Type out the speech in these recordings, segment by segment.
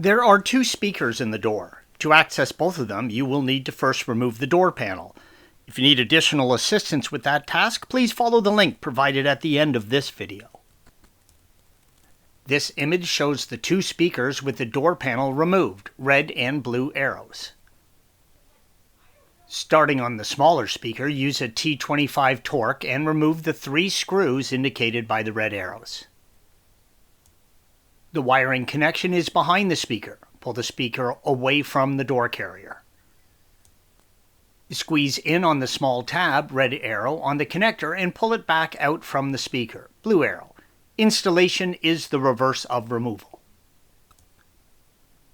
There are two speakers in the door. To access both of them, you will need to first remove the door panel. If you need additional assistance with that task, please follow the link provided at the end of this video. This image shows the two speakers with the door panel removed, red and blue arrows. Starting on the smaller speaker, use a T25 torque and remove the 3 screws indicated by the red arrows. The wiring connection is behind the speaker. Pull the speaker away from the door carrier. Squeeze in on the small tab, red arrow, on the connector and pull it back out from the speaker, blue arrow. Installation is the reverse of removal.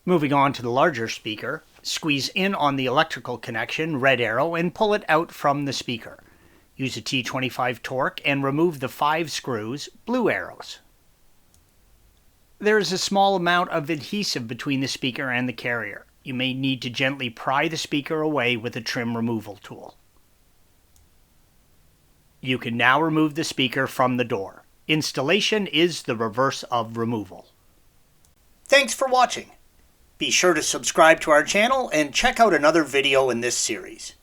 Moving on to the larger speaker, squeeze in on the electrical connection, red arrow, and pull it out from the speaker. Use a T25 torque and remove the 5 screws, blue arrows. There is a small amount of adhesive between the speaker and the carrier. You may need to gently pry the speaker away with a trim removal tool. You can now remove the speaker from the door. Installation is the reverse of removal. Thanks for watching. Be sure to subscribe to our channel and check out another video in this series.